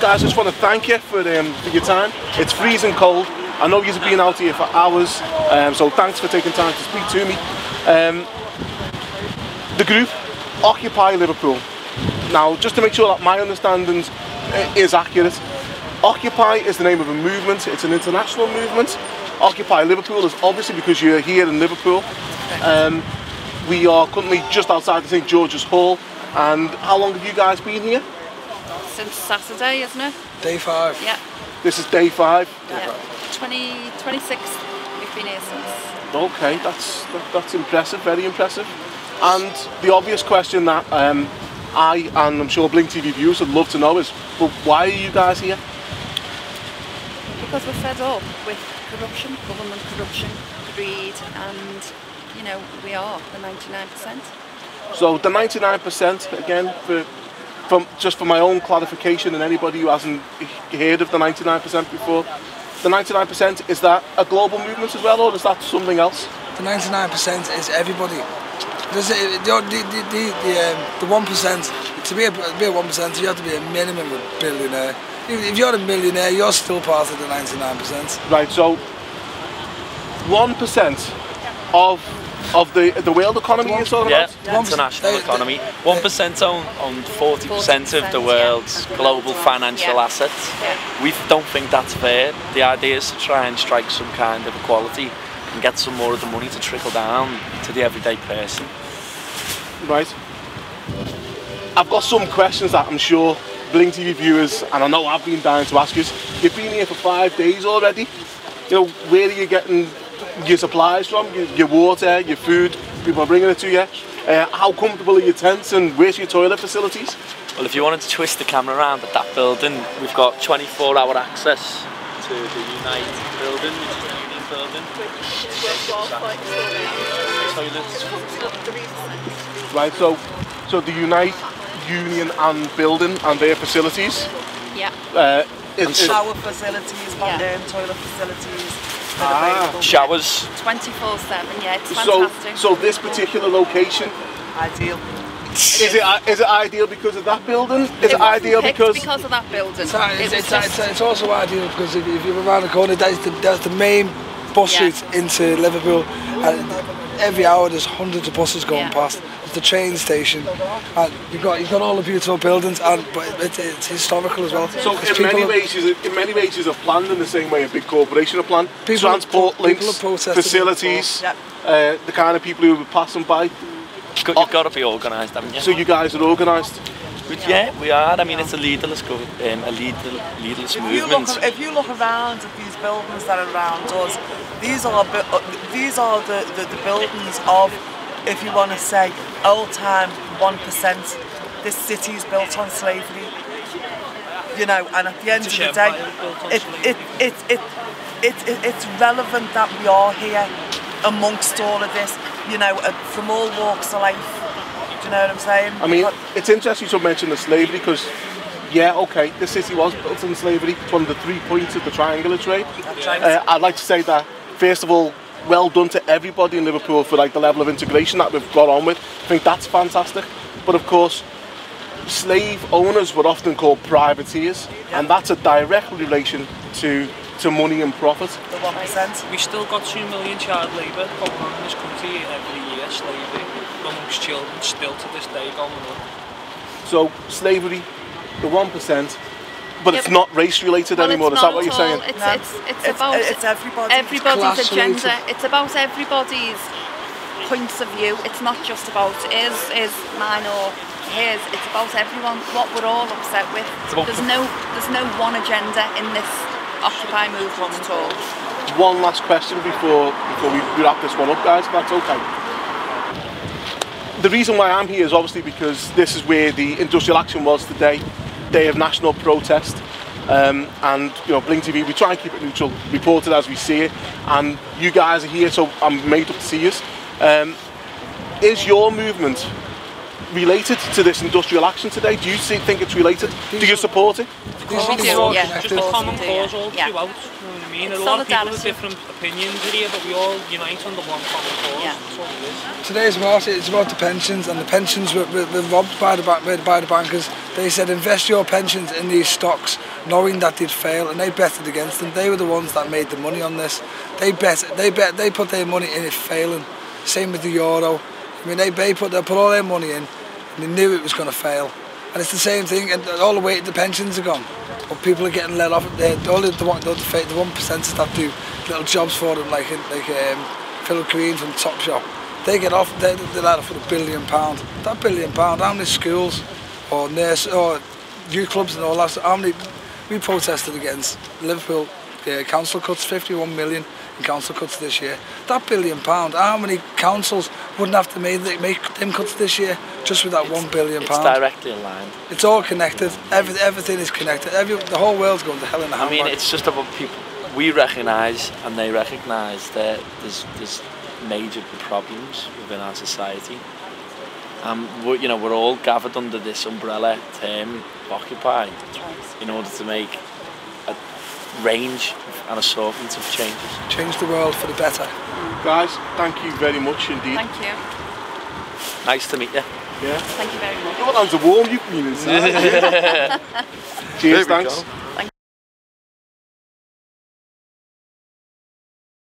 guys, I just want to thank you for your time. It's freezing cold. I know you've been out here for hours, so thanks for taking time to speak to me. The group, Occupy Liverpool. Now, just to make sure that my understanding is accurate, Occupy is the name of a movement. It's an international movement. Occupy Liverpool is obviously because you're here in Liverpool. We are currently just outside the St George's Hall. And how long have you guys been here? Since Saturday, isn't it? Day 5. Yeah. This is day 5? Yeah. 26th we've been here since. Okay, that's impressive, very impressive. And the obvious question that I and I'm sure Blink TV viewers would love to know is, well, why are you guys here? Because we're fed up with corruption, government corruption, greed, and, you know, we are the 99%. So the 99%, again, just for my own clarification and anybody who hasn't heard of the 99% before, the 99%, is that a global movement as well, or is that something else? The 99% is everybody. The 1%, to be a 1%, you have to be a minimum of a billionaire. If you're a millionaire, you're still part of the 99%. Right, so 1% of the world economy you're talking about? Yeah, international economy. 1% own 40% of the world's global financial assets. We don't think that's fair. The idea is to try and strike some kind of equality and get some more of the money to trickle down to the everyday person. Right. I've got some questions that I'm sure Blink TV viewers, and I know I've been dying to ask you. You've been here for 5 days already. You know, where are you getting your supplies from? Your water, your food, people are bringing it to you. How comfortable are your tents and where's your toilet facilities? Well, if you wanted to twist the camera around at that building, we've got 24-hour access to the Unite building, which is the Union building. Right, so the Unite Union and building and their facilities. Yeah. Shower facilities, toilet facilities. Showers. 24/7, yeah, it's fantastic. So this particular location, ideal. Is it ideal because of that building? Is it ideal because of that building? It's also ideal because if you're around the corner, that's the main bus route into Liverpool. And every hour there's hundreds of buses going past. It's the train station, and you've got all the beautiful buildings, but it's historical as well. So in many ways are planned in the same way a big corporation are planned. Transport links, facilities, the kind of people who are passing by. You've got to be organised, haven't you? So you guys are organised? Yeah, we are. I mean, it's a leaderless movement. If you look around at these buildings that are around us, these are the buildings of, if you want to say, old-time 1%. This city is built on slavery, you know, and at the end of the day, it's relevant that we are here amongst all of this, you know, from all walks of life. Do you know what I'm saying? I mean, it's interesting to mention the slavery because, yeah, okay, the city was built on slavery. It's one of the 3 points of the triangular trade. That's right. I'd like to say that, first of all, well done to everybody in Liverpool for like the level of integration that we've got on with. I think that's fantastic. But of course, slave owners were often called privateers, and that's a direct relation to money and profit. The 1%. We still got 2 million child labour going on in this country every year, slavery amongst children still to this day going on. So slavery, the 1%, but it's not race related anymore, is that what you're saying? It's about everybody's agenda. It's about everybody's points of view. It's not just about is mine or his. It's about everyone, what we're all upset with. There's no one agenda in this Occupy movement at all. One last question before we wrap this one up, guys, if that's okay. The reason why I'm here is obviously because this is where the industrial action was today, day of national protest, and you know, Blink TV, we try and keep it neutral, report it as we see it, and you guys are here, so I'm made up to see you. Is your movement related to this industrial action today? Do you think it's related? Do you support it? We do, yeah. Just a common cause all throughout, you know what I mean? A lot of people with different opinions here, but we all unite under one common cause. Yeah. That's what it is. Today's market is about the pensions, and the pensions were robbed by the bankers. They said invest your pensions in these stocks knowing that they'd fail, and they betted against them. They were the ones that made the money on this. They put their money in it failing. Same with the Euro. I mean, they put all their money in, and they knew it was going to fail. And it's the same thing, and all the way the pensions are gone. But people are getting let off. All the 1%ers that do little jobs for them, like Philip Green from Topshop, they get off. They're let off for £1 billion. That £1 billion, how many schools or nurse or youth clubs and all that? How many we protested against Liverpool council cuts, 51 million in council cuts this year. That £1 billion, how many councils wouldn't have to make them cuts this year just with that £1 billion? It's directly aligned. It's all connected. Everything is connected. The whole world's going to hell in a handbag. I mean, it's just about people. We recognise and they recognise that there's major problems within our society. We're all gathered under this umbrella term Occupy in order to make a range and assortment of changes. Change the world for the better. Guys, thank you very much indeed. Thank you. Nice to meet you. Yeah. Thank you very much. Your hands are warm, you can even see. Cheers, thanks.